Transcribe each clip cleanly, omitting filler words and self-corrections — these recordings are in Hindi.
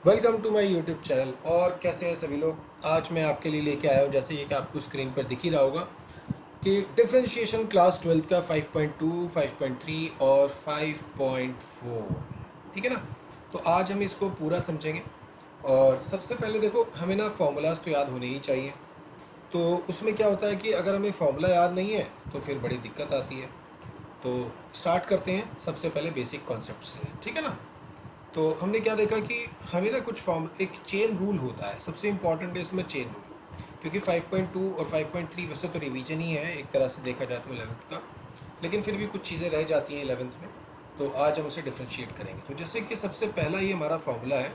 Welcome to my YouTube channel. और कैसे हैं सभी लोग। आज मैं आपके लिए लेके आया हूँ, जैसे ये कि आपको स्क्रीन पर दिख ही रहा होगा, कि डिफरेंशिएशन क्लास 12 का 5.2, 5.3 और 5.4। ठीक है ना। तो आज हम इसको पूरा समझेंगे। और सबसे पहले देखो, हमें ना फॉर्मूलाज तो याद होने ही चाहिए। तो उसमें क्या होता है कि अगर हमें फॉर्मूला याद नहीं है तो फिर बड़ी दिक्कत आती है। तो स्टार्ट करते हैं सबसे पहले बेसिक कॉन्सेप्ट से, ठीक है ना। तो हमने क्या देखा कि हमें ना कुछ फॉर्म एक चेन रूल होता है, सबसे इम्पॉर्टेंट है इसमें चेन रूल। क्योंकि 5.2 और 5.3 वैसे तो रिवीजन ही है एक तरह से देखा जाए तो 11th का, लेकिन फिर भी कुछ चीज़ें रह जाती हैं 11th में। तो आज हम उसे डिफ्रेंशिएट करेंगे। तो जैसे कि सबसे पहला ये हमारा फॉर्मूला है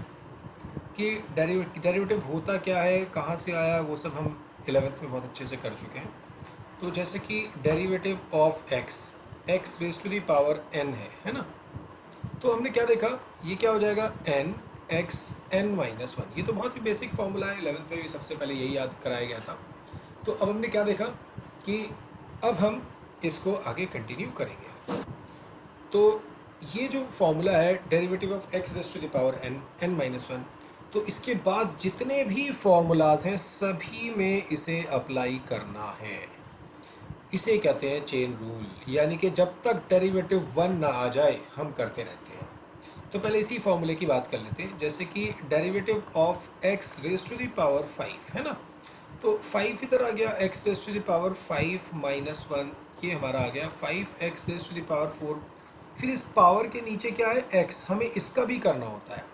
कि डेरिवेटिव होता क्या है, कहाँ से आया, वो सब हम 11th में बहुत अच्छे से कर चुके हैं। तो जैसे कि derivative of x, x raise to the power n है ना। तो हमने क्या देखा, ये क्या हो जाएगा, n x n minus one. ये तो बहुत ही बेसिक फॉर्मूला है, 11th में भी सबसे पहले यही याद कराया गया था। तो अब हमने क्या देखा कि अब हम इसको आगे कंटिन्यू करेंगे। तो ये जो फॉर्मूला है derivative of x raise to the power n n minus one, तो इसके बाद जितने भी फॉर्मूलाज हैं सभी में इसे अप्लाई करना है। इसे कहते हैं चेन रूल, यानी कि जब तक डेरिवेटिव वन ना आ जाए हम करते रहते हैं। तो पहले इसी फॉर्मूले की बात कर लेते हैं। जैसे कि derivative of x raise to the power 5 है ना। तो 5 इधर आ गया, x raise to the power 5 minus one, ये हमारा आ गया 5x raise to the power 4। फिर इस पावर के नीचे क्या है, x, हमें इसका भी करना होता है।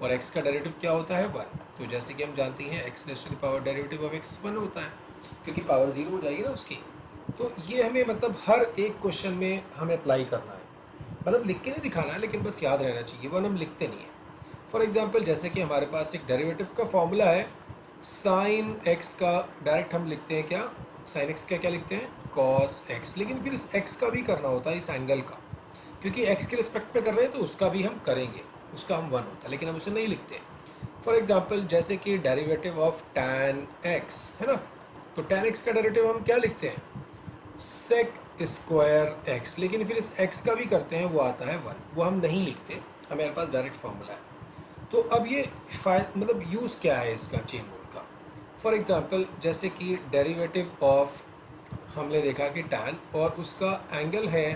और x का डेरिवेटिव क्या होता है, 1। तो जैसे कि हम जानते हैं x raise to the power derivative of x 1 होता है, क्योंकि पावर 0 हो जाएगी ना उसकी। तो ये हमें मतलब हर एक क्वेश्चन में हमें अप्लाई करना है, मतलब लिख के नहीं दिखाना है, लेकिन बस याद रहना चाहिए, वन हम लिखते नहीं है। फॉर एग्जांपल जैसे कि हमारे पास एक डेरिवेटिव का फॉर्मूला है साइन एक्स का, डायरेक्ट हम लिखते हैं क्या, साइन एक्स का क्या लिखते हैं, कॉस एक्स। लेकिन फिर इस एक्स का भी करना होता है, इस एंगल का, क्योंकि एक्स के रिस्पेक्ट पे कर रहे हैं तो उसका भी हम करेंगे, उसका हम 1 होता है, लेकिन हम उसे नहीं लिखते। फॉर एग्जाम्पल जैसे कि डेरिवेटिव ऑफ टैन एक्स है ना। तो टैन एक्स का डेरिवेटिव हम क्या लिखते हैं, सेक स्क्वायर एक्स, लेकिन फिर इस एक्स का भी करते हैं, वो आता है 1, वो हम नहीं लिखते, हमारे पास डायरेक्ट फॉर्मूला है। तो अब ये मतलब यूज़ क्या है इसका चेन रूल का। फॉर एग्जांपल जैसे कि डेरिवेटिव ऑफ, हमने देखा कि टैन और उसका एंगल है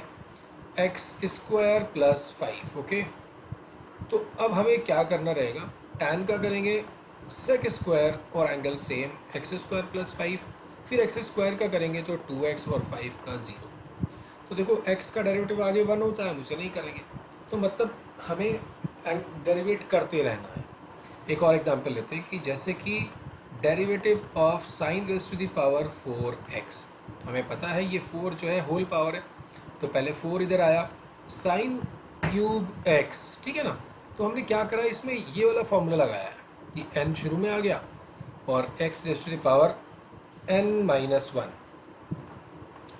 एक्स स्क्वायर प्लस 5, ओके। तो अब हमें क्या करना रहेगा, टैन का करेंगे सेक स्क्वायर और angle same x square plus 5, फिर एक्स स्क्वायर का करेंगे तो 2x और 5 का 0। तो देखो x का डेरिवेटिव आगे 1 होता है, हम उसे नहीं करेंगे। तो मतलब हमें डेरिवेट करते रहना है। एक और एग्जांपल लेते हैं कि जैसे कि derivative of sine raise to the power 4x, हमें पता है ये 4 जो है होल पावर है, तो पहले 4 इधर आया, साइन क्यूब x, ठीक है ना। तो हमने क्या करा, इसमें ये वाला फॉर्मूला लगाया है कि n शुरू में आ गया और x raise to the power n minus one,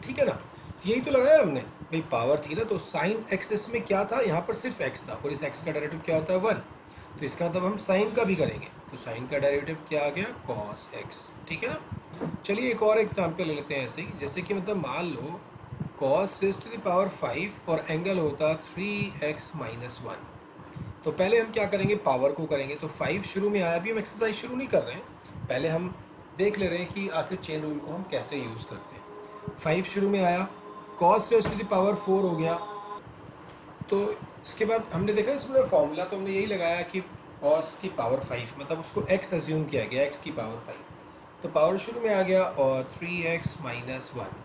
ठीक है ना। यही तो लगाया हमने, भाई पावर थी ना, तो साइन एक्स में क्या था, यहाँ पर सिर्फ x था और इस x का डेरिवेटिव क्या होता है 1। तो इसका मतलब हम साइन का भी करेंगे, तो साइन का डेरिवेटिव क्या आ गया, कॉस x, ठीक है ना। चलिए एक और एग्जांपल ले लेते हैं ऐसे ही। जैसे कि मतलब मान लो cos raise to the power 5 और एंगल होता 3x माइनस वन। तो पहले हम क्या करेंगे, पावर को करेंगे। तो 5 शुरू में आया, अभी हम एक्सरसाइज शुरू नहीं कर रहे हैं, पहले हम देख ले रहे हैं कि आखिर चेन रूल को हम कैसे यूज़ करते हैं। 5 शुरू में आया, cos raise to the power 4 हो गया। तो इसके बाद हमने देखा इसमें फॉर्मूला, तो हमने यही लगाया कि कॉस की पावर 5, मतलब उसको x अज्यूम किया गया, x की पावर 5। तो पावर शुरू में आ गया और 3x माइनस वन।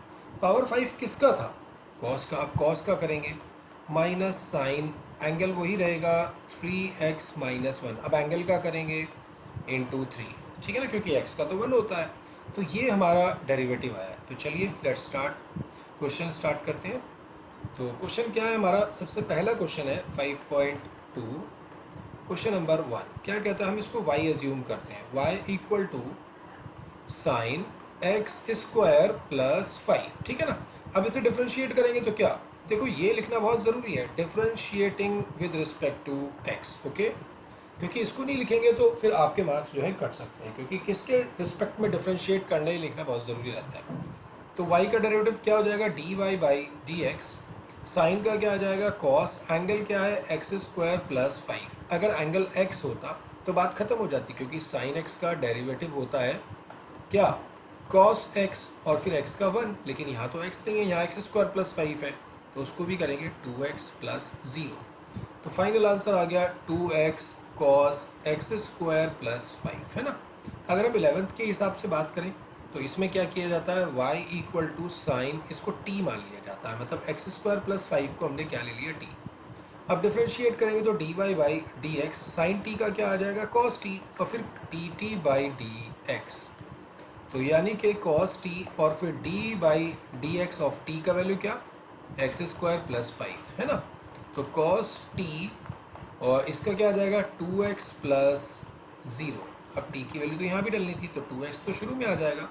पावर 5 किसका था, कॉस का। अब कॉस का करेंगे, माइनस साइन, एंगल वही रहेगा 3x माइनस वन। अब एंगल का करेंगे इंटू 3, ठीक है ना, क्योंकि x का तो 1 होता है। तो ये हमारा डेरिवेटिव आया। तो चलिए लेट्स स्टार्ट, क्वेश्चन स्टार्ट करते हैं। तो क्वेश्चन क्या है हमारा, सबसे पहला क्वेश्चन है 5.2, क्वेश्चन नंबर 1 क्या कहता है, हम इसको y एज्यूम करते हैं, y equal to sine x square plus 5, ठीक है ना। अब इसे डिफ्रेंशिएट करेंगे तो क्या, देखो ये लिखना बहुत ज़रूरी है, differentiating with respect to x, okay. क्योंकि इसको नहीं लिखेंगे तो फिर आपके मार्क्स जो है कट सकते हैं, क्योंकि किसके रिस्पेक्ट में डिफ्रेंशिएट करना ही लिखना बहुत ज़रूरी रहता है। तो y का डेरिवेटिव क्या हो जाएगा, dy by d x, sine का क्या आ जाएगा, कॉस, एंगल क्या है एक्स स्क्वायर प्लस 5। अगर एंगल x होता तो बात खत्म हो जाती, क्योंकि साइन एक्स का डेरिवेटिव होता है क्या, कॉस एक्स और फिर एक्स का 1, लेकिन यहाँ तो एक्स नहीं है, यहाँ एक्स स्क्वायर प्लस 5 है, तो उसको भी करेंगे 2x प्लस 0। तो फाइनल आंसर आ गया 2x cos x square plus 5, है ना। अगर हम 11th के हिसाब से बात करें तो इसमें क्या किया जाता है, y इक्वल टू साइन, इसको t मान लिया जाता है, मतलब एक्स स्क्वायर प्लस 5 को हमने क्या ले लिया, t। अब डिफ्रेंशिएट करेंगे तो d y by d x, sine t का क्या आ जाएगा, कॉस टी, और फिर d t by d x. तो यानी कि कॉस टी और फिर d by d x of t का वैल्यू क्या, एक्स स्क्वायर प्लस 5, है ना। तो कॉस टी और इसका क्या आ जाएगा 2x प्लस 0। अब t की वैल्यू तो यहाँ भी डलनी थी, तो 2x तो शुरू में आ जाएगा,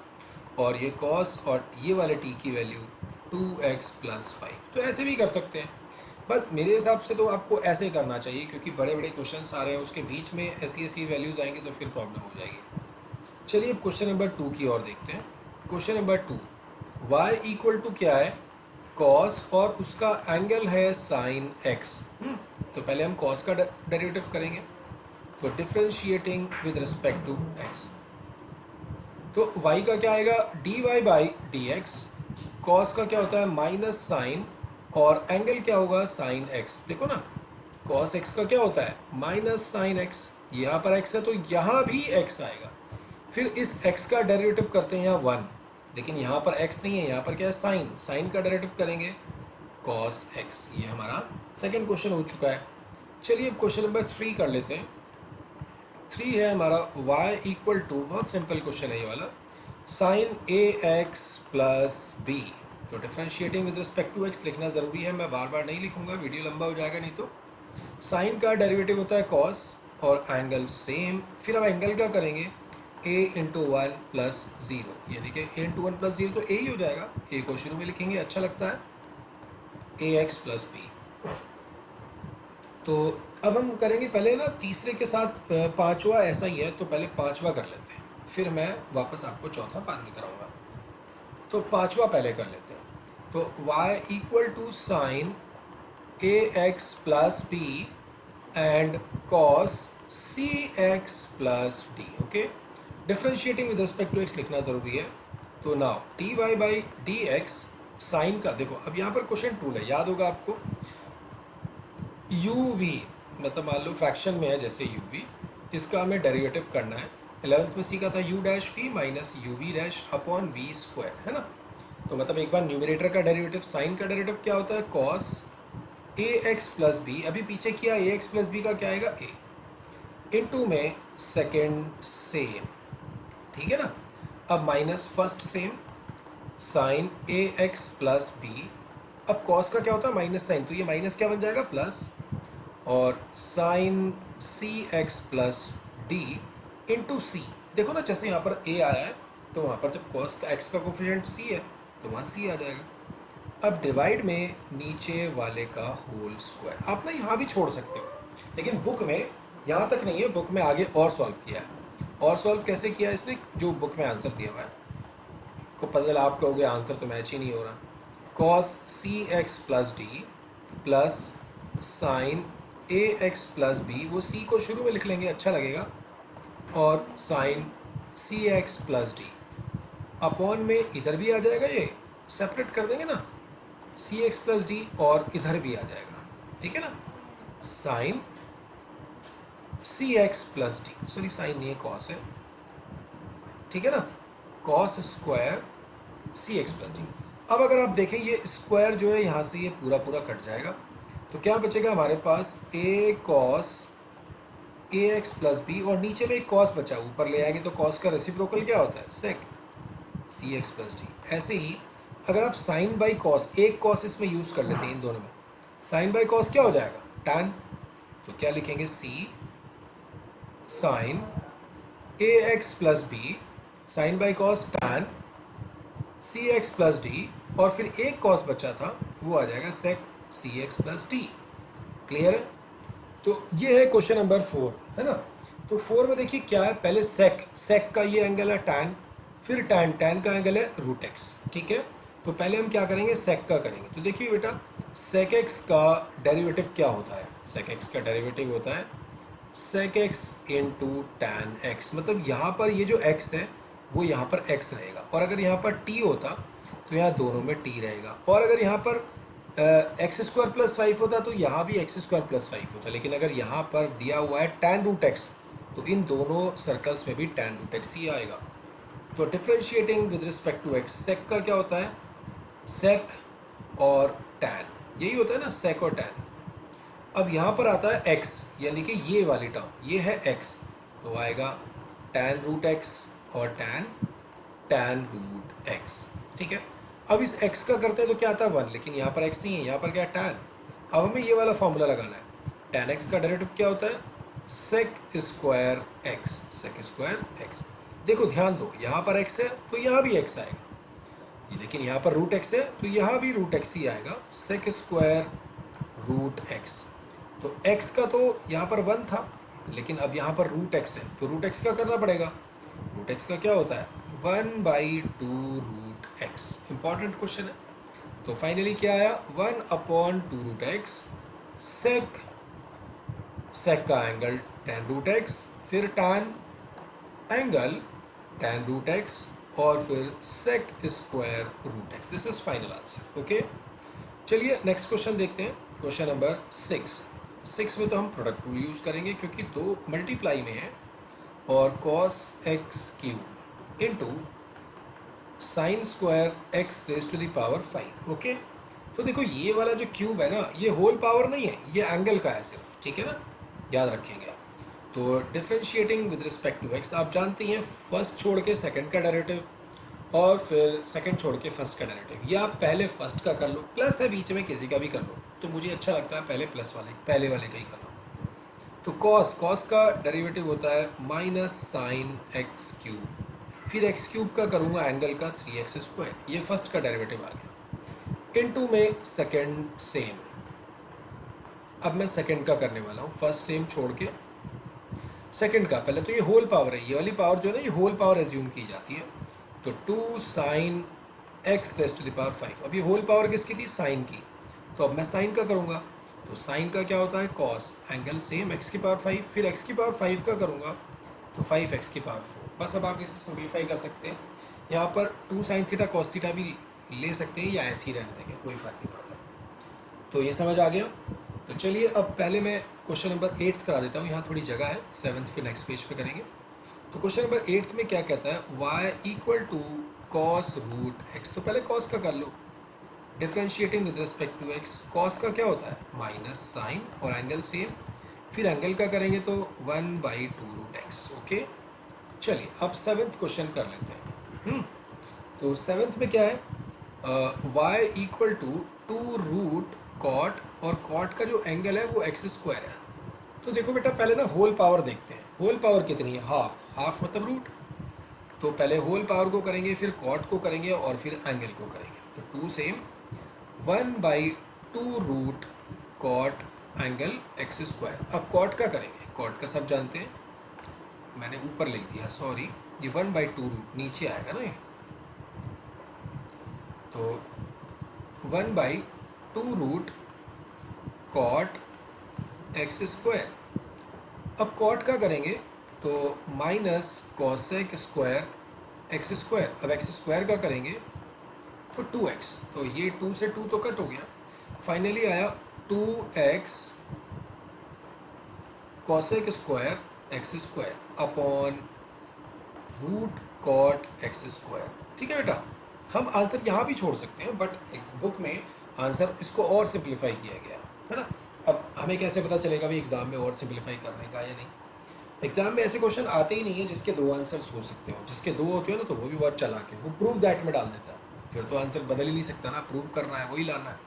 और ये cos और ये वाले t की वैल्यू 2x प्लस 5। तो ऐसे भी कर सकते हैं, बस मेरे हिसाब से तो आपको ऐसे करना चाहिए, क्योंकि बड़े बड़े क्वेश्चंस आ रहे हैं, उसके बीच में ऐसी वैल्यूज आएंगी तो फिर प्रॉब्लम हो जाएगी। चलिए अब क्वेश्चन नंबर 2 की ओर देखते हैं। Question number 2, y equal to क्या है, cos और उसका एंगल है sin x। तो पहले हम cos का डेरिवेटिव करेंगे, तो differentiating with respect to x, तो y का क्या आएगा, d y by d x, cos का क्या होता है माइनस साइन, और एंगल क्या होगा साइन x। देखो ना, cos x का क्या होता है माइनस साइन x, यहाँ पर x है तो यहाँ भी x आएगा। फिर इस x का डेरिवेटिव करते हैं यहाँ 1, लेकिन यहाँ पर x नहीं है, यहाँ पर क्या है साइन, साइन का डेरिवेटिव करेंगे cos x। ये हमारा सेकंड क्वेश्चन हो चुका है। चलिए अब क्वेश्चन नंबर 3 कर लेते हैं। 3 है हमारा y इक्वल टू, बहुत सिंपल क्वेश्चन है ये वाला, साइन ए एक्स प्लस बी। तो differentiating with respect to x लिखना ज़रूरी है, मैं बार बार नहीं लिखूंगा, वीडियो लंबा हो जाएगा नहीं तो। साइन का डेरिवेटिव होता है cos और एंगल सेम, फिर अब एंगल का करेंगे a इंटू 1 प्लस 0, यानी कि a इंटू 1 प्लस 0 तो a ही हो जाएगा, a को शुरू में लिखेंगे, अच्छा लगता है, ax प्लस बी। तो अब हम करेंगे पहले ना तीसरे के साथ पांचवा ऐसा ही है, तो पहले पांचवा कर लेते हैं, फिर मैं वापस आपको चौथा बाद में कराऊंगा। तो पांचवा पहले कर लेते हैं। तो y equal to sine A x plus b and cos C x plus d. Okay, differentiating with respect to x लिखना ज़रूरी है। तो now d y by d x, sine का देखो, अब यहाँ पर क्वेश्चन टूल है, याद होगा आपको, यू वी, मतलब मान लो फ्रैक्शन में है जैसे यू वी, इसका हमें डेरिवेटिव करना है। 11th में सीखा था u dash v minus u v dash upon v square, है ना। तो मतलब एक बार न्यूमरेटर का डेरिवेटिव, साइन का डेरिवेटिव क्या होता है cos a x plus b, अभी पीछे किया ए एक्स प्लस बी का क्या आएगा ए, इनटू में सेकेंड सेम, ठीक है ना। अब माइनस फर्स्ट सेम, साइन ए एक्स प्लस बी, अब कॉस का क्या होता है माइनस साइन, तो ये माइनस क्या बन जाएगा प्लस, और sign C x plus D into सी। देखो ना, जैसे यहाँ पर ए आया है तो वहाँ पर जब कॉस का एक्स का कोफिशिएंट सी है तो वहाँ सी आ जाएगा। अब डिवाइड में नीचे वाले का होल स्क्वायर, आप ना यहाँ भी छोड़ सकते हो, लेकिन बुक में यहाँ तक नहीं है, बुक में आगे और सॉल्व किया है। और सॉल्व कैसे किया है इसने, जो बुक में आंसर दिया हुआ है, को पता चला आप कहोगे आंसर तो मैच ही नहीं हो रहा। कॉस सी x plus D plus sine ए एक्स प्लस बी, वो सी को शुरू में लिख लेंगे, अच्छा लगेगा, और sign C x plus D upon में इधर भी आ जाएगा, ये सेपरेट कर देंगे ना, सी एक्स प्लस डी, और इधर भी आ जाएगा, ठीक है ना, sine C x plus D, sorry sine नहीं है कॉस है, ठीक है ना, cos square C x plus D. अब अगर आप देखें ये स्क्वायर जो है यहाँ से ये पूरा पूरा कट जाएगा, तो क्या बचेगा हमारे पास ए cos a x plus B, और नीचे में एक कॉस बचा, ऊपर ले आएंगे तो कॉस का रेसिप्रोकल क्या होता है सेक सी एक्स प्लस डी। ऐसे ही अगर आप साइन बाई कॉस, एक कॉस इसमें यूज़ कर लेते हैं इन दोनों में, साइन बाई कॉस क्या हो जाएगा टैन, तो क्या लिखेंगे C sine A x plus B, sine by cos tan C x plus D, और फिर एक कॉस बचा था वो आ जाएगा sec C x plus D. Clear है। तो ये है क्वेश्चन नंबर 4, है ना। तो 4 में देखिए क्या है, पहले सेक, सेक का ये एंगल है टैन, फिर टैन, टैन का एंगल है रूट एक्स, ठीक है। तो पहले हम क्या करेंगे सेक का करेंगे। तो देखिए बेटा सेक एक्स का डेरिवेटिव क्या होता है, सेक एक्स का डेरिवेटिव होता है sec x into tan x, मतलब यहाँ पर ये जो x है वो यहाँ पर x रहेगा, और अगर यहाँ पर t होता तो यहाँ दोनों में t रहेगा, और अगर यहाँ पर एक्स स्क्वायर प्लस फाइव होता तो यहाँ भी एक्स स्क्वायर प्लस फाइव होता, लेकिन अगर यहाँ पर दिया हुआ है tan रूट एक्स तो इन दोनों सर्कल्स में भी tan रूट एक्स ही आएगा। तो differentiating with respect to X, sec का क्या होता है, सेक और tan, यही होता है ना, सेक और tan। अब यहाँ पर आता है x, यानी कि ये वाली टर्म, ये है x, तो आएगा tan रूट x और tan रूट x, ठीक है। अब इस x का करते हैं तो क्या आता है 1, लेकिन यहाँ पर x नहीं है, यहाँ पर क्या है tan। अब हमें ये वाला फॉर्मूला लगाना है, tan x का डेरिवेटिव क्या होता है, sec square x, sec square x। देखो ध्यान दो, यहाँ पर x है तो यहाँ भी x आएगा, लेकिन यहाँ पर रूट x है तो यहाँ भी रूट x ही आएगा, सेक स्क्वायर रूट x। तो x का तो यहाँ पर 1 था, लेकिन अब यहाँ पर रूट x है तो रूट x का करना पड़ेगा। रूट x का क्या होता है, 1/2 रूट x। इंपॉर्टेंट क्वेश्चन है। तो फाइनली क्या आया, 1/2 रूट x, सेक, सेक का एंगल tan रूट x, फिर tan angle tan root x, और फिर sec square root x। This is final answer. Okay, चलिए नेक्स्ट क्वेश्चन देखते हैं, क्वेश्चन नंबर 6 में तो हम प्रोडक्ट रूल यूज़ करेंगे क्योंकि दो मल्टीप्लाई में है, और cos x cube into sine square x raise to the power 5। Okay, तो देखो ये वाला जो क्यूब है ना, ये होल पावर नहीं है, ये एंगल का है सिर्फ, ठीक है ना, याद रखेंगे। तो differentiating with respect to x, आप जानते हैं फर्स्ट छोड़ के सेकंड का डेरिवेटिव, और फिर सेकंड छोड़ के फर्स्ट का डेरिवेटिव, या आप पहले फर्स्ट का कर लो, प्लस है बीच में किसी का भी कर लो, तो मुझे अच्छा लगता है पहले प्लस वाले, पहले वाले का ही कर लो। तो cos का डेरिवेटिव होता है माइनस साइन एक्स क्यूब, फिर एक्स क्यूब का करूँगा एंगल का 3x स्क्वायर, ये फर्स्ट का डेरिवेटिव आ गया, इनटू में सेकंड सेम। अब मैं सेकंड का करने वाला हूँ, फर्स्ट सेम छोड़ के सेकंड का, पहले तो ये होल पावर है, ये वाली पावर जो है ना, ये होल पावर एज्यूम की जाती है, तो 2 sine x raise to the power 5। अब ये होल पावर किसकी थी, साइन की, तो अब मैं साइन का करूँगा, तो साइन का क्या होता है, कॉस, एंगल सेम एक्स की पावर 5, फिर एक्स की पावर 5 का करूँगा तो 5x की पावर 4। बस अब आप इसे सिंप्लीफाई कर सकते हैं, यहाँ पर 2 साइन थीटा कॉस थीटा भी ले सकते हैं, या ऐसे ही रहने देंगे, कोई फ़र्क नहीं पड़ता। तो ये समझ आ गया। तो चलिए अब पहले मैं क्वेश्चन नंबर 8 करा देता हूँ, यहाँ थोड़ी जगह है, 7th फिर नेक्स्ट पेज पे करेंगे। तो क्वेश्चन नंबर 8 में क्या कहता है, y equal to cos root x। तो पहले कॉस का कर लो, differentiating with respect to x, cos का क्या होता है, माइनस साइन और एंगल सेम, फिर एंगल का करेंगे तो 1/2 रूट x। ओके, चलिए अब 7th क्वेश्चन कर लेते हैं। तो 7th में क्या है, y equal to 2 root cot, और कॉट का जो एंगल है वो एक्स स्क्वायर है। तो देखो बेटा पहले ना होल पावर देखते हैं, होल पावर कितनी है, हाफ, हाफ मतलब रूट, तो पहले होल पावर को करेंगे, फिर कॉट को करेंगे, और फिर एंगल को करेंगे। तो 2 same, 1/2 root cot angle x square. अब कॉट का करेंगे, कॉट का सब जानते हैं, मैंने ऊपर लिख दिया, सॉरी, ये 1/2 रूट नीचे आएगा ना ये, तो 1/2 रूट कॉट एक्स स्क्वायर। अब कॉट का करेंगे तो minus cosec square x square. अब एक्स स्क्वायर का करेंगे तो 2x, तो ये 2 से 2 तो कट हो गया, फाइनली आया 2x cosec square x square upon root cot x square. ठीक है बेटा, हम आंसर यहाँ भी छोड़ सकते हैं, बट एक बुक में आंसर इसको और सिंप्लीफाई किया गया है ना। अब हमें कैसे पता चलेगा भी एग्ज़ाम में और सिंप्लीफाई करने का या नहीं। एग्जाम में ऐसे क्वेश्चन आते ही नहीं है जिसके 2 आंसर्स हो सकते हो, जिसके 2 होते हैं ना तो वो भी बहुत चालाक है, वो प्रूव दैट में डाल देता है, फिर तो आंसर बदल ही नहीं सकता ना, प्रूव करना है वही लाना है।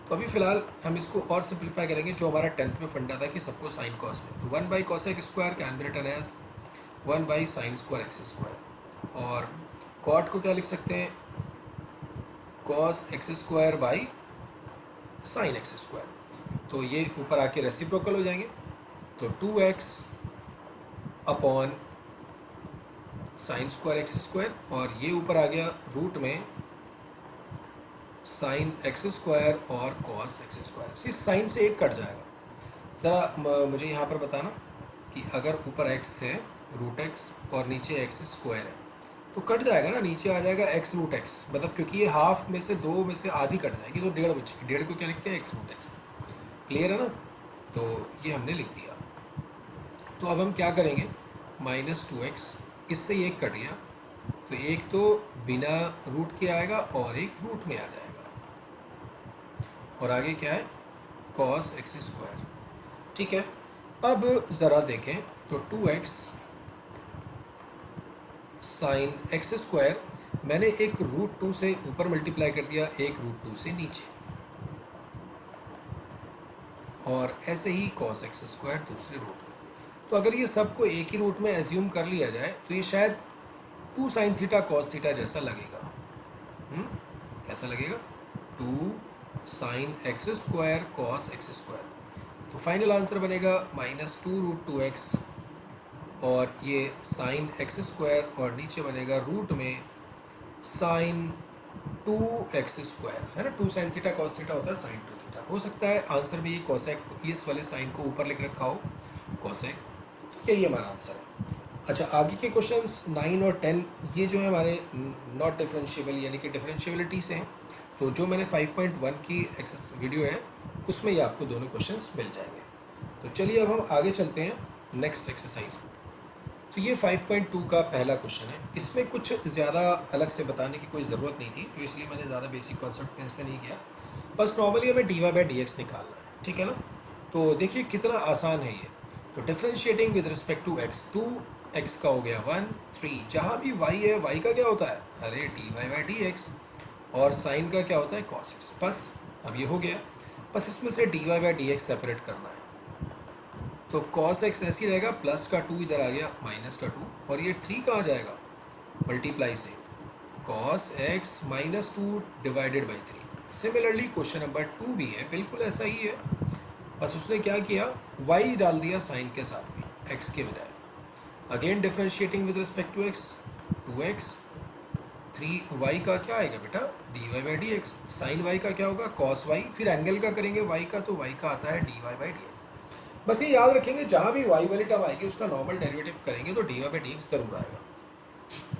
तो अभी फिलहाल हम इसको और सिंप्लीफाई करेंगे, जो हमारा 10th में फंडा था कि सबको साइन कॉस में, तो 1/cosec square can be written as 1/sin square x square, और कॉट को क्या लिख सकते हैं, cos x square by sine x square. तो ये ऊपर आके रेसिप्रोकल हो जाएंगे, तो 2x upon sine square x square, और ये ऊपर आ गया रूट में साइन एक्स स्क्वायर और कॉस एक्स स्क्वायर। इस साइन से एक कट जाएगा। ज़रा मुझे यहाँ पर बताना, कि अगर ऊपर x है रूट एक्स और नीचे एक्स स्क्वायर है तो कट जाएगा ना, नीचे आ जाएगा एक्स रूट एक्स, मतलब क्योंकि ये हाफ में से 2 में से आधी कट जाएगी तो डेढ़ बचेगी, डेढ़ को क्या लिखते हैं एक्स रूट एक्स। क्लियर है ना, तो ये हमने लिख दिया। तो अब हम क्या करेंगे, -2x, इससे एक कट गया तो एक तो बिना रूट के आएगा और एक रूट में आ जाएगा, और आगे क्या है cos x स्क्वायर। ठीक है, अब ज़रा देखें तो 2x साइन एक्स स्क्वायर मैंने एक √2 से ऊपर मल्टीप्लाई कर दिया, एक √2 से नीचे, और ऐसे ही cos x स्क्वायर दूसरे रूट में। तो अगर ये सबको एक ही रूट में एज्यूम कर लिया जाए तो ये शायद 2 sin थीटा cos थीटा जैसा लगेगा। कैसा लगेगा, 2 sin x square cos x square. तो फाइनल आंसर बनेगा -2√2x, और ये साइन एक्स स्क्वायर, और नीचे बनेगा रूट में साइन 2x स्क्वायर, है ना, 2 sin थीटा cos थीटा होता है sin 2 थीटा। हो सकता है आंसर में ये कोसेक, इस वाले साइन को ऊपर लिख रखा हो कोसेक, तो यही हमारा आंसर है। अच्छा, आगे के क्वेश्चंस 9 और 10 ये जो है हमारे नॉट डिफरेंशिएबल यानी कि डिफरेंशिएबिलिटी से हैं, तो जो मैंने 5.1 की एक्सेस वीडियो है उसमें ये आपको दोनों क्वेश्चंस मिल जाएंगे। तो चलिए अब हम आगे चलते हैं नेक्स्ट एक्सरसाइज। तो ये 5.2 का पहला क्वेश्चन है, इसमें कुछ ज़्यादा अलग से बताने की कोई ज़रूरत नहीं थी, तो इसलिए मैंने ज़्यादा बेसिक कॉन्सेप्ट में इसमें नहीं किया, बस नॉर्मली हमें dy/dx निकालना है, ठीक है ना। तो देखिए कितना आसान है ये। तो differentiating with respect to x, 2x का हो गया 1, 3, जहाँ भी y है y का क्या होता है, अरे dy/dx, और साइन का क्या होता है cos x। बस अब ये हो गया, बस इसमें से dy/dx सेपरेट करना है। तो cos x ऐसी रहेगा, प्लस का 2 इधर आ गया, माइनस का 2, और ये 3 कहाँ जाएगा मल्टीप्लाई से, cos x -2 divided by 3। Similarly question number 2 भी है, बिल्कुल ऐसा ही है, बस उसने क्या किया, y डाल दिया साइन के साथ में x के बजाय। Again differentiating with respect to x, 2x, 3y का क्या आएगा बेटा dy/dx, साइन y का क्या होगा cos y, फिर एंगल का करेंगे y का, तो y का आता है dy/dx। बस ये याद रखेंगे जहाँ भी y वाली टर्म आएगी उसका नॉर्मल डेरिवेटिव करेंगे तो dy/dx जरूर आएगा।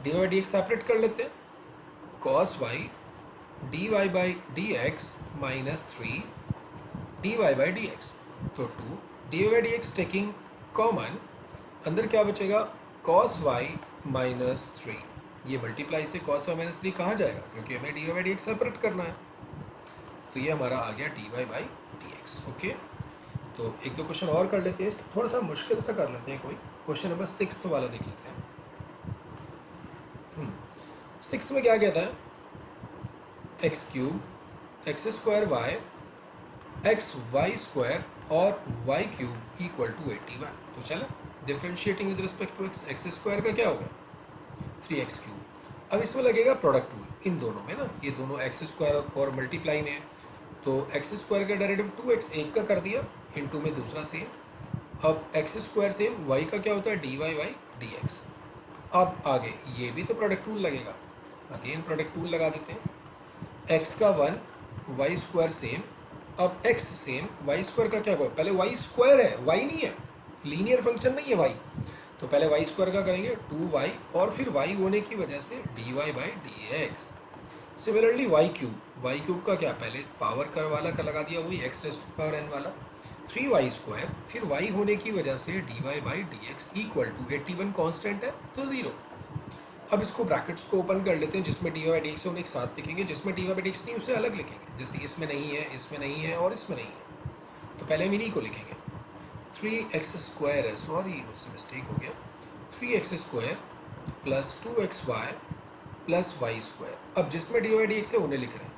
dy/dx सेपरेट कर लेते हैं, cos y dy/dx -3 dy/dx, तो 2 dy/dx टेकिंग कॉमन, अंदर क्या बचेगा cos y -3, ये मल्टीप्लाई से cos y -3 कहाँ जाएगा, क्योंकि हमें dy/dx सेपरेट करना है, तो ये हमारा आ गया dy/dx। ओके, तो एक दो क्वेश्चन और कर लेते हैं, इसका थोड़ा सा मुश्किल सा कर लेते हैं, कोई क्वेश्चन नंबर 6 वाला देख लेते हैं। 6 में क्या कहता है, x³ x² y xy² और y³ = 81। तो चलो differentiating with respect to x² का क्या होगा 3x³। अब इसमें लगेगा प्रोडक्ट रूल इन दोनों में ना, ये दोनों x² और मल्टीप्लाई में है, तो x² का डेरिवेटिव 2x, एक का कर दिया, इनटू में दूसरा सेम, अब x² सेम, y का क्या होता है dy/dx। अब आगे ये भी तो प्रोडक्ट रूल लगेगा, अगेन प्रोडक्ट रूल लगा देते हैं, x का 1 y² सेम, अब x सेम y² का क्या होगा, पहले y² है y नहीं है, लीनियर फंक्शन नहीं है y, तो पहले y² का करेंगे 2y, और फिर y होने की वजह से dy/dx। सिमिलरली y³ का क्या, पहले पावर कर वाला का लगा दिया, वही x⁻n वाला, 3y², फिर y होने की वजह से dy/dx = 81 कांस्टेंट है तो 0। अब इसको ब्रैकेट्स को ओपन कर लेते हैं, जिसमें dy/dx हम एक साथ लिखेंगे, जिसमें dy/dx नहीं उसे अलग लिखेंगे, जैसे इसमें नहीं है, इसमें नहीं है और इसमें नहीं है, तो पहले हम इन्हीं को लिखेंगे। 3x² है, सॉरी मुझसे मिस्टेक हो गया, 3x² + 2xy + y²। अब जिसमें dy/dx है उन्हें लिख रहे हैं,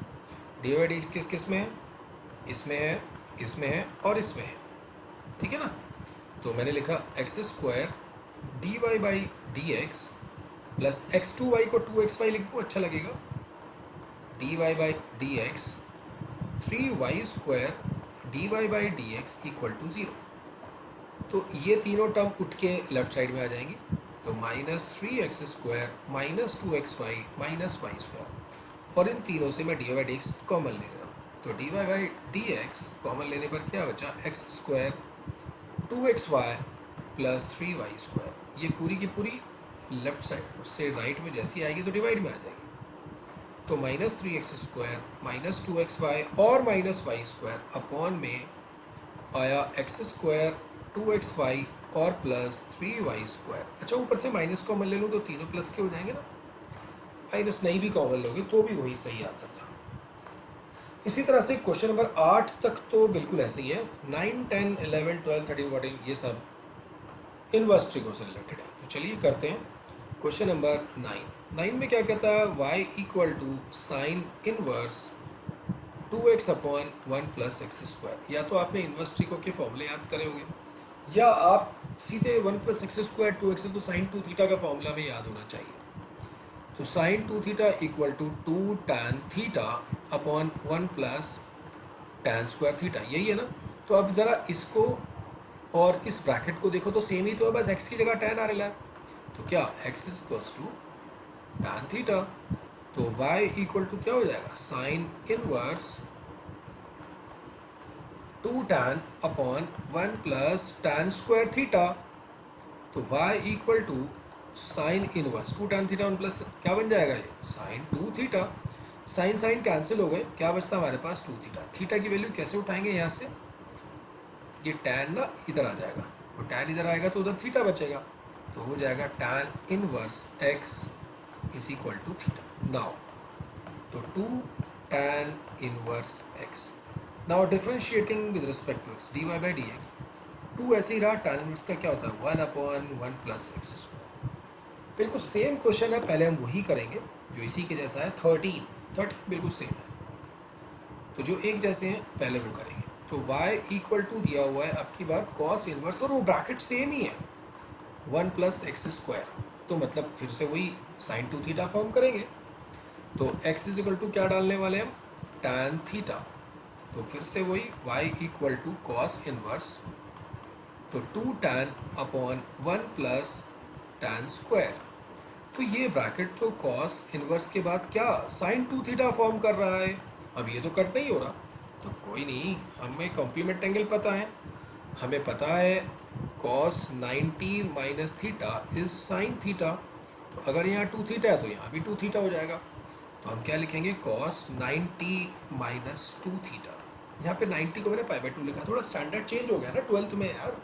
dy/dx किस किस में है, इसमें है, इसमें है और इसमें है, ठीक है ना। तो मैंने लिखा x² dy/dx प्लस x2y को 2xy लिख दूँ, अच्छा लगेगा, dy/dx 3y² dy/dx = 0। तो ये तीनों टर्म उठ के लेफ्ट साइड में आ जाएंगी, तो -3x² -2xy -y², और इन तीनों से मैं dy/dx कॉमन ले रहा हूँ, तो dy/dx कॉमन लेने पर क्या बचा, x² 2xy प्लस 3y²। ये पूरी की पूरी लेफ्ट साइड से राइट में जैसी आएगी तो डिवाइड में आ जाएगी। तो -3x² -2xy और -y² अपॉन में आया x², 2xy और प्लस 3y²। अच्छा, ऊपर से माइनस कॉमन ले लूँ तो तीनों प्लस के हो जाएंगे ना, माइनस नहीं भी कॉमन लोगे तो भी वही सही आंसर था। इसी तरह से क्वेश्चन नंबर 8 तक तो बिल्कुल ऐसे ही है। 9, 10, 11, 12, 13, 14 ये सब इनवर्स ट्रिगो से रिलेटेड है। तो चलिए करते हैं क्वेश्चन नंबर 9 में क्या कहता है, y equal to sine inverse 2x upon 1 plus x²। या तो आपने इनवर्स ट्रिगो के फॉर्मूले याद करे होंगे या आप सीधे 1 प्लस x², 2x तो साइन 2 थीटा का फॉर्मूला में याद होना चाहिए। तो sine 2 theta equal to 2 tan theta upon 1 plus tan square theta, यही है ना। तो अब ज़रा इसको और इस ब्रैकेट को देखो तो सेम ही तो है, बस x की जगह टैन आ रहा है। तो क्या x is equals to tan theta, तो y इक्वल टू क्या हो जाएगा, sine inverse 2 tan upon 1 plus tan square theta. तो y equal to sine inverse 2 tan theta 1 plus क्या बन जाएगा, ये sine 2 theta. Sine sine cancel हो गए, क्या बचता हमारे पास 2 थीटा। थीटा की वैल्यू कैसे उठाएंगे यहाँ से, ये टैन ना इधर आ जाएगा, तो टैन इधर आएगा तो उधर थीटा बचेगा, तो हो जाएगा tan inverse x is equal to theta. Now तो 2 tan inverse x। Now differentiating with respect to x, dy by dx। 2 ऐसे ही रहा, टैन इनवर्स का क्या होता है 1 अपॉन 1 प्लस x²। बिल्कुल सेम क्वेश्चन है, पहले हम वही करेंगे जो इसी के जैसा है। 13 बिल्कुल सेम है, तो जो एक जैसे हैं पहले वो करेंगे। तो y इक्वल टू दिया हुआ है अब की बार कॉस इनवर्स, और वो ब्रैकेट सेम ही है 1 प्लस x²। तो मतलब फिर से वही साइन 2 थीटा फॉर्म करेंगे। तो x इज इक्वल टू क्या डालने वाले हम, टैन थीटा। तो फिर से वही y equal to cos inverse, तो 2 tan upon 1 plus tan square. तो ये ब्रैकेट तो कॉस इनवर्स के बाद क्या साइन 2 थीटा फॉर्म कर रहा है। अब ये तो कट नहीं हो रहा, तो कोई नहीं, हमें कॉम्प्लीमेंट एंगल पता है, हमें पता है cos 90 minus theta is sine theta. तो अगर यहाँ 2 थीटा है तो यहाँ भी 2 थीटा हो जाएगा। तो हम क्या लिखेंगे, कॉस 90 माइनस 2 थीटा। यहाँ पे 90 को मैंने π/2 लिखा, थोड़ा स्टैंडर्ड चेंज हो गया ना 12th में यार,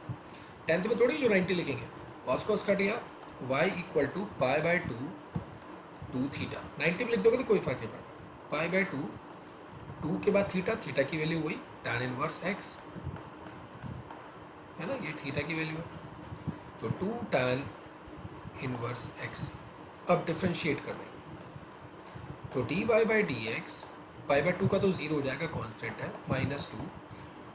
10th में थोड़ी जो 90 लिखेंगे। कॉस कॉस कट गया, y इक्वल टू π/2 2 थीटा। 90 में लिख दोगे तो कोई फर्क नहीं पड़ता, π/2 2 के बाद थीटा, थीटा की वैल्यू वही टैन इनवर्स x है ना, ये थीटा की वैल्यू है। तो 2 टैन इनवर्स x। अब डिफ्रेंशिएट कर देंगे, तो dy बाई dx, π/2 का तो 0 हो जाएगा, कांस्टेंट है, -2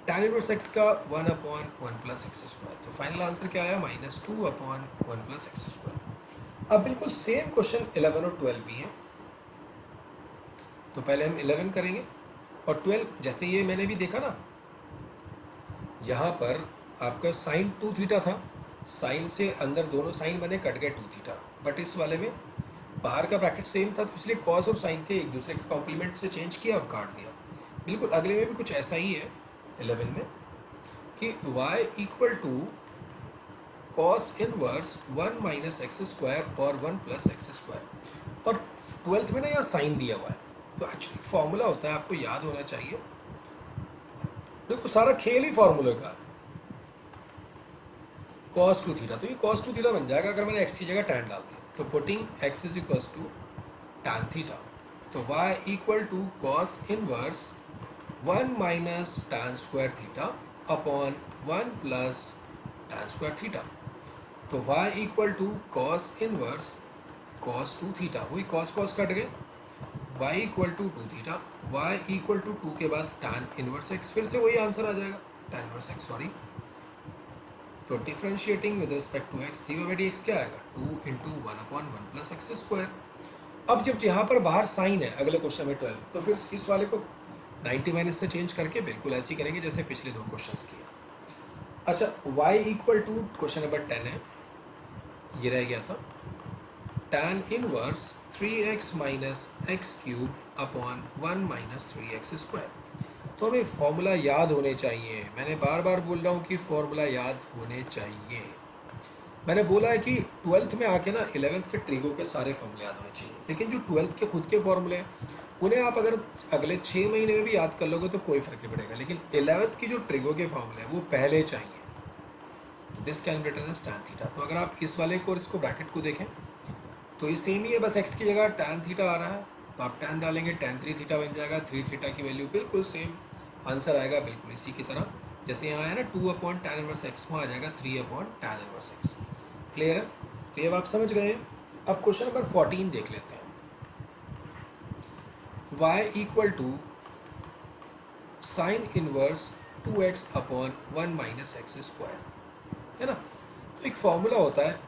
टैन इनवर्स x का 1 अपॉन 1 प्लस x²। तो फाइनल आंसर क्या आया, -2 अपॉन 1 प्लस x²। अब बिल्कुल सेम क्वेश्चन 11 और 12 भी है। तो पहले हम 11 करेंगे और 12 जैसे ये मैंने भी देखा ना, यहाँ पर आपका साइन 2 थीटा था, साइन से अंदर दोनों साइन बने, कट गए 2 थीटा। बट इस वाले में बाहर का ब्रैकेट सेम था, तो इसलिए कॉस और साइन थे, एक दूसरे के कॉम्प्लीमेंट से चेंज किया और काट दिया। बिल्कुल अगले में भी कुछ ऐसा ही है 11 में कि y equal to cos inverse 1 minus x² और 1 प्लस x²। और 12th में ना यहाँ साइन दिया हुआ है, तो एक्चुअली फॉर्मूला होता है, आपको याद होना चाहिए। देखो सारा खेल ही फॉर्मूले का, cos 2 थीटा, तो ये cos 2 थीटा बन जाएगा अगर मैंने x की जगह tan डाल दिया। तो putting x is equal to tan theta, तो y equal to cos inverse 1 minus tan square theta upon 1 plus tan square theta. तो y equal to cos inverse cos 2 theta, वही cos cos कट गए, y equal to 2 theta, y equal to 2 के बाद tan इनवर्स x, फिर से वही आंसर आ जाएगा, tan इनवर्स x सॉरी। तो differentiating with respect to x, dy by dx क्या आएगा, 2 इंटू 1 अपॉन 1 प्लस x²। अब जब यहाँ पर बाहर साइन है अगले क्वेश्चन में 12, तो फिर इस वाले को 90 माइनस से चेंज करके बिल्कुल ऐसे ही करेंगे जैसे पिछले 2 क्वेश्चंस किया। अच्छा, y equal to question number 10 है, ये रह गया था, tan inverse 3x minus x cube upon 1 minus 3x²। तो हमें फॉर्मूला याद होने चाहिए, मैंने बार बार बोल रहा हूँ कि फॉर्मूला याद होने चाहिए। मैंने बोला है कि 12th में आके ना 11th के ट्रिगो के सारे फॉर्मूले याद होने चाहिए, लेकिन जो 12th के खुद के फॉर्मूले हैं उन्हें आप अगर अगले 6 महीने में भी याद कर लोगे तो कोई फर्क नहीं पड़ेगा, लेकिन 11th की जो ट्रिगो के फॉर्मूले हैं वो पहले चाहिए। This can be written as tan theta. तो अगर आप इस वाले को और इसको ब्रैकेट को देखें तो ये सेम ही है, बस x की जगह tan थीटा आ रहा है तो आप tan डालेंगे, tan 3 थीटा बन जाएगा। 3 थीटा की वैल्यू बिल्कुल सेम आंसर आएगा, बिल्कुल इसी की तरह जैसे यहाँ है ना 2/tan इनवर्स x, वहाँ आ जाएगा 3/tan इनवर्स x। क्लियर है? तो ये आप समझ गए। अब क्वेश्चन नंबर 14 देख लेते हैं। y equal to sine inverse 2x/1 minus x square, है ना। तो एक फॉर्मूला होता है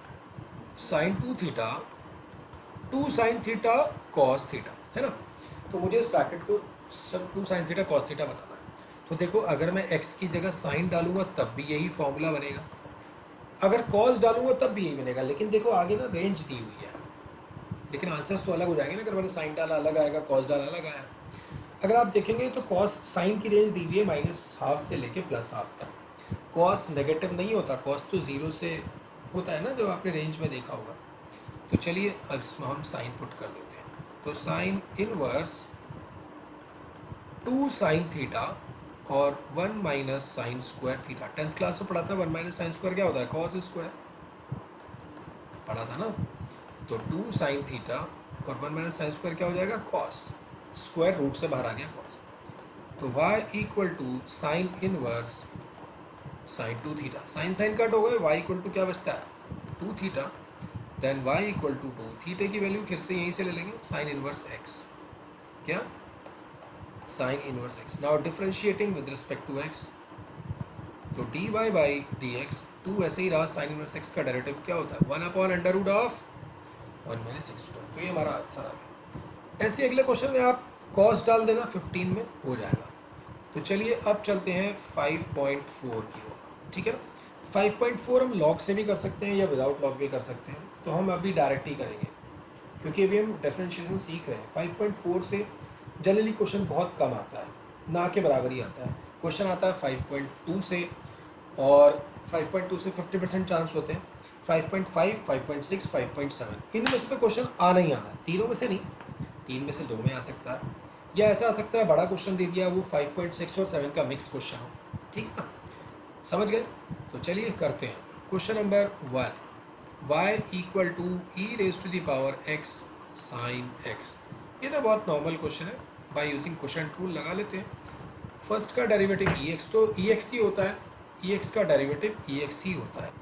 sine 2 theta 2 sine theta cos theta, है ना। तो मुझे इस ब्रैकेट को सब 2 साइन थीटा कॉस थीटा बनाना है। तो देखो अगर मैं x की जगह साइन डालूंगा तब भी यही फॉर्मूला बनेगा, अगर कॉस डालूंगा तब भी यही बनेगा। लेकिन देखो आगे ना रेंज दी हुई है, लेकिन आंसर्स तो अलग हो जाएंगे ना। अगर मैंने साइन डाला अलग आएगा, कॉस डाला अलग आया। अगर आप देखेंगे तो कॉस साइन की रेंज दी हुई है -½ से लेके +½ तक। कॉस नेगेटिव नहीं होता, कॉस तो 0 से होता है ना, जो आपने रेंज में देखा होगा। तो चलिए अब इसमें हम साइन पुट कर देते हैं। तो साइन इनवर्स 2 साइन थीटा और 1 minus sine square theta. 10th class में पढ़ा था 1 माइनस साइन स्क्वायर क्या होता है, कॉस स्क्वायर पढ़ा था ना। तो 2 साइन थीटा और 1 माइनस साइन स्क्वायर क्या हो जाएगा, कॉस। स्क्वायर रूट से बाहर आ गया कॉस। तो y equal to sine inverse sine 2 theta, sine sine cut हो गए, y इक्वल टू क्या बचता है 2 theta, then y equal to 2 थीटे की वैल्यू फिर से यहीं से ले लेंगे, साइन इनवर्स x, क्या sine inverse x। Now differentiating with respect to x, तो dy बाई dx 2 ऐसे ही रहा, साइन इनवर्स x का डेरिवेटिव क्या होता है 1/√1 माइनस x स्क्वायर। तो ये हमारा आंसर आ गया। ऐसे अगले क्वेश्चन में आप कॉस डाल देना, 15 में हो जाएगा। तो चलिए अब चलते हैं 5.4 की ओर, ठीक है ना। 5.4 हम लॉग से भी कर सकते हैं या विदाउट लॉग भी कर सकते हैं, तो हम अभी डायरेक्ट ही करेंगे क्योंकि अभी हम डिफरेंशिएशन सीख रहे हैं। 5.4 से जनरली क्वेश्चन बहुत कम आता है, ना के बराबर ही आता है। क्वेश्चन आता है 5.2 से, और 5.2 से 50% चांस होते हैं। 5.5, 5.6, 5.7 इनमें से क्वेश्चन आना ही आना है, तीनों में से नहीं, 3 में से 2 में आ सकता है, या ऐसा आ सकता है बड़ा क्वेश्चन दे दिया वो 5.6 और 7 का मिक्स क्वेश्चन हो, ठीक है ना, समझ गए। तो चलिए करते हैं question number 1। y equal to e⁻x sine x। ये ना बहुत नॉर्मल क्वेश्चन है, बाय यूजिंग क्वोशिएंट रूल लगा लेते हैं। फर्स्ट का डेरिवेटिव ex, तो ex ही होता है, ex का डेरिवेटिव ex ही होता है।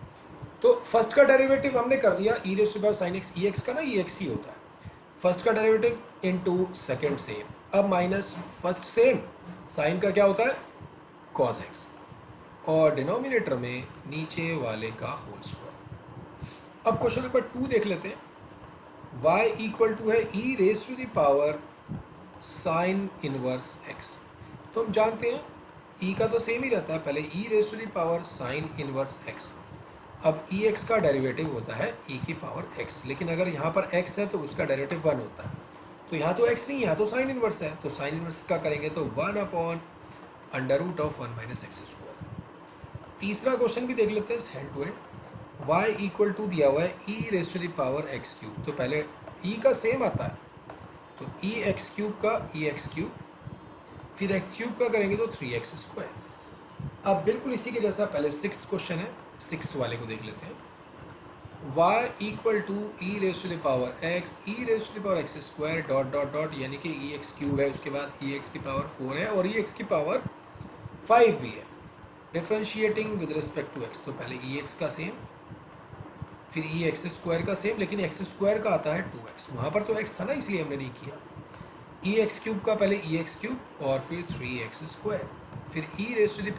तो फर्स्ट का डेरिवेटिव हमने कर दिया e⁻sin x, ex का ना ex ही होता है। फर्स्ट का डेरिवेटिव इनटू सेकंड सेम, अब माइनस फर्स्ट सेम, साइन का क्या होता है cos x, और डिनोमिनेटर में नीचे वाले का होल स्क्वायर। अब क्वेश्चन नंबर 2 देख लेते हैं। y इक्वल टू है e⁻ साइन इनवर्स x। तो हम जानते हैं e का तो सेम ही रहता है, पहले e⁻ साइन इनवर्स x। अब ex का डेरिवेटिव होता है e⁻x, लेकिन अगर यहाँ पर x है तो उसका डेरिवेटिव 1 होता है। तो यहाँ तो x नहीं, यहाँ तो साइन इनवर्स है, तो साइन इनवर्स का करेंगे तो 1/√1 माइनस एक्स स्क्वायर। तीसरा क्वेश्चन भी देख लेते हैं hand to hand. y equal to दिया हुआ है e⁻x³। तो पहले e का सेम आता है, तो e(x³ का e(x³), फिर x³ का करेंगे तो 3x²। अब बिल्कुल इसी के जैसा पहले 6th क्वेश्चन है, 6th वाले को देख लेते हैं। y equal to e⁻x² dot dot dot, यानी कि e(x³ है, उसके बाद e⁻4 है और e⁻5 भी है। Differentiating with respect to x, तो पहले ex का सेम, फिर e(x² का सेम, लेकिन x² का आता है 2x, वहाँ पर तो x था ना इसलिए हमने नहीं किया। e(x³ का पहले e(x³ और फिर 3x², फिर e⁻x⁴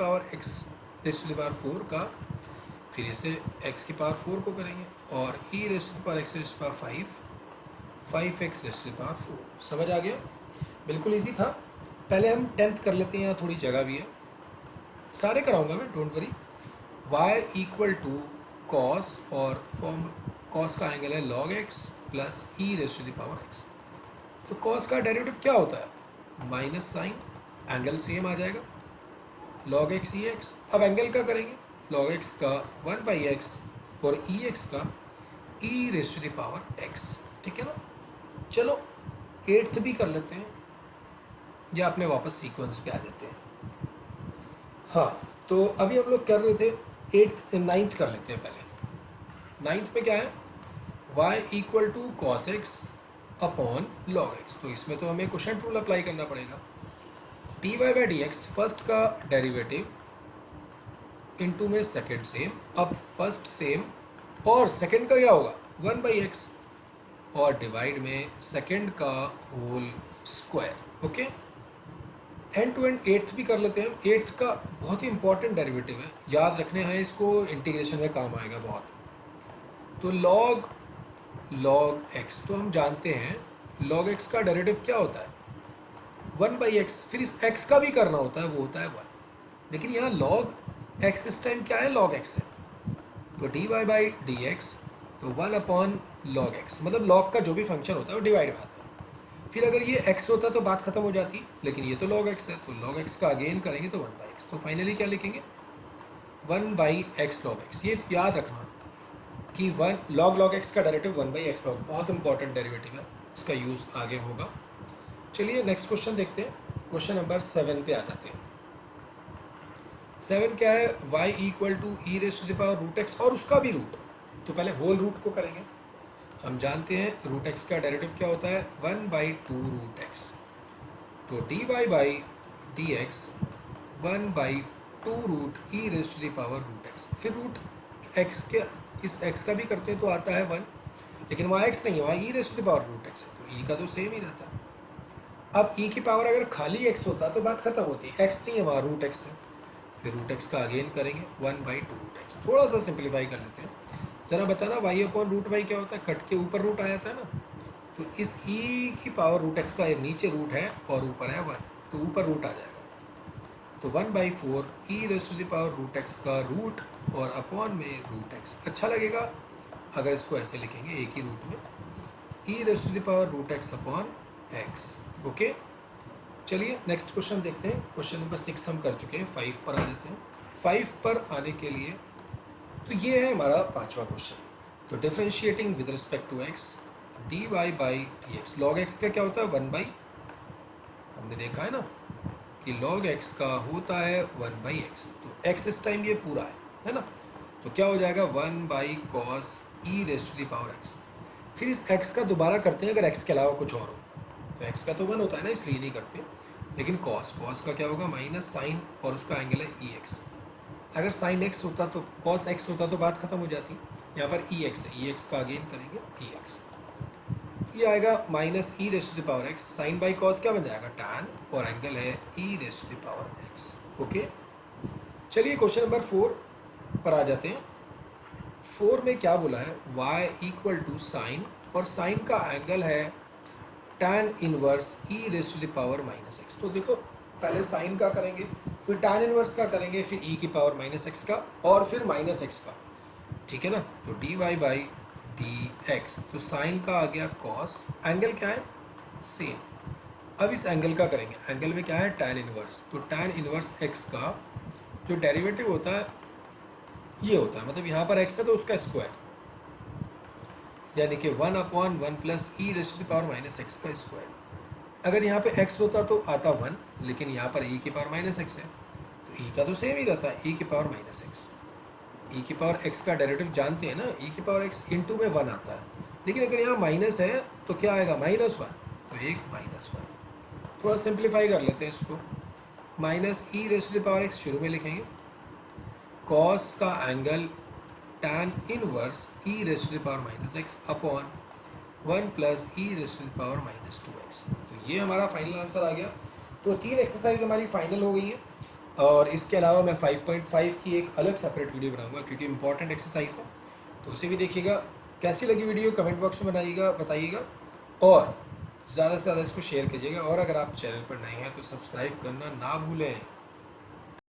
का, फिर इसे x⁴ को करेंगे, और e⁻x⁵ 5x⁴। समझ आ गया, बिल्कुल इजी था। पहले हम 10th कर लेते हैं, यहाँ थोड़ी जगह भी है, सारे कराऊंगा मैं, don't worry. y equal to cos, और फॉर्म कॉस का एंगल है log x प्लस e⁻x। तो कॉस का डेरिवेटिव क्या होता है माइनस साइन, एंगल सेम आ जाएगा, log x e x। अब एंगल का करेंगे, log x का 1/x और ई एक्स का e raise to the power x, ठीक है ना। चलो 8th भी कर लेते हैं या अपने वापस सीक्वेंस पे आ जाते हैं। हाँ, तो अभी हम लोग कर रहे थे 9th कर लेते हैं पहले। 9th में क्या है, y equal to cos x upon log x. तो इसमें तो हमें क्वोशंट रूल अप्लाई करना पड़ेगा। D y by d x first का डेरिवेटिव इनटू में सेकंड सेम, अब फर्स्ट सेम और सेकंड का क्या होगा 1 बाई एक्स और डिवाइड में सेकंड का whole square. Okay, end to end 8th भी कर लेते हैं। 8th का बहुत ही इंपॉर्टेंट डेरिवेटिव है, याद रखने हैं इसको, इंटीग्रेशन में काम आएगा बहुत। तो लॉग एक्स, तो हम जानते हैं लॉग एक्स का डेरिवेटिव क्या होता है 1 बाई एक्स, फिर इस एक्स का भी करना होता है, वो होता है 1। लेकिन यहाँ लॉग एक्स इस टाइम क्या है, लॉग एक्स है। तो d y by d x तो 1 अपॉन लॉग एक्स, मतलब लॉग का जो भी फंक्शन होता है वो डिवाइड में आता है। फिर अगर ये x होता तो बात खत्म हो जाती, लेकिन ये तो log x है, तो log x का अगेन करेंगे तो 1 बाई एक्स। तो फाइनली क्या लिखेंगे 1 बाई एक्स लॉग एक्स। ये याद रखना कि 1 log x का डेरिवेटिव 1 बाई एक्स लॉग, बहुत इंपॉर्टेंट डेरिवेटिव है, इसका यूज़ आगे होगा। चलिए नेक्स्ट क्वेश्चन देखते हैं, क्वेश्चन नंबर 7 पे आ जाते हैं। 7 क्या है, y equal to e raise to the power root x और उसका भी रूट। तो पहले होल रूट को करेंगे। हम जानते हैं रूट एक्स का डेरिवेटिव क्या होता है 1 बाई 2 रूट एक्स। तो d y by d x 1 by 2 root e raise to the power root x. फिर रूट एक्स के इस एक्स का भी करते हैं तो आता है 1, लेकिन वहाँ एक्स नहीं है, वहाँ e raise to the power root x है, तो ई का तो सेम ही रहता है। अब ई की पावर अगर खाली एक्स होता तो बात खत्म होती, एक्स नहीं है वहाँ, रूट एक्स है। फिर रूट एक्स का अगेन करेंगे 1 बाई 2 रूट एक्स। थोड़ा सा सिंप्लीफाई कर लेते हैं, जरा बताना वाई अपॉन रूट वाई क्या होता है, कट के ऊपर रूट आ जाता है ना। तो इस ई की पावर रूट एक्स का नीचे रूट है और ऊपर है 1, तो ऊपर रूट आ जाएगा। तो 1 by 4 e raise to the power root x का रूट और अपॉन में रूट एक्स। अच्छा लगेगा अगर इसको ऐसे लिखेंगे एक ही रूट में, e raise to the power root x upon x. Okay, चलिए नेक्स्ट क्वेश्चन देखते हैं। क्वेश्चन नंबर 6 हम कर चुके हैं, 5 पर आ जाते हैं। 5 पर आने के लिए तो ये है हमारा 5वां क्वेश्चन। तो differentiating with respect to x d y by d x. Log x का क्या होता है 1 बाई, हमने देखा है ना कि लॉग एक्स का होता है 1 बाई एक्स। तो एक्स इस टाइम ये पूरा है ना। तो क्या हो जाएगा 1 by cos e raise to the power x. फिर इस एक्स का दोबारा करते हैं अगर एक्स के अलावा कुछ और हो, तो एक्स का तो 1 होता है ना, इसलिए नहीं करते। लेकिन कॉस का क्या होगा माइनस साइन और उसका एंगल है ई एक्स। अगर साइन एक्स होता तो कॉस एक्स होता तो बात खत्म हो जाती। यहाँ पर ई एक्स है, ई एक्स का अगेन करेंगे ई एक्स, ये आएगा minus e raise to the power x. Sine by cos क्या बन जाएगा टैन और एंगल है e raise to the power x. Okay, चलिए क्वेश्चन नंबर 4 पर आ जाते हैं। 4 में क्या बोला है, y इक्वल टू साइन और साइन का एंगल है tan inverse e raise to the power minus x. तो देखो पहले साइन का करेंगे, फिर टैन इनवर्स का करेंगे, फिर ई की पावर माइनस एक्स का और फिर माइनस एक्स का, ठीक है ना। तो d y by d x, तो साइन का आ गया कॉस, एंगल क्या है सेम। अब इस एंगल का करेंगे, एंगल में क्या है टैन इनवर्स। तो टैन इनवर्स एक्स का जो डेरिवेटिव होता है ये होता है, मतलब यहाँ पर एक्स है तो उसका स्क्वायर, यानी कि 1 upon 1 plus e raise to the power minus x का स्क्वायर। अगर यहाँ पे x होता तो आता 1, लेकिन यहाँ पर e की पावर माइनस एक्स है, तो e का तो सेम ही रहता है, e की पावर माइनस एक्स। e की पावर x का डेरिवेटिव जानते हैं ना, e की पावर x इंटू में 1 आता है, लेकिन अगर यहाँ माइनस है तो क्या आएगा -1, तो एक -1। थोड़ा सिंप्लीफाई कर लेते हैं इसको, minus e raise to the power x शुरू में लिखेंगे, कॉस का angle tan inverse e raise to the power minus x upon 1 plus e raise to the power minus 2x। तो ये हमारा फाइनल आंसर आ गया। तो 3 एक्सरसाइज हमारी फाइनल हो गई है, और इसके अलावा मैं 5.5 की एक अलग सेपरेट वीडियो बनाऊंगा क्योंकि इंपॉर्टेंट एक्सरसाइज है, तो उसे भी देखिएगा। कैसी लगी वीडियो कमेंट बॉक्स में बताइएगा और ज़्यादा से ज़्यादा इसको शेयर कीजिएगा। और अगर आप चैनल पर नए हैं तो सब्सक्राइब करना ना भूलें।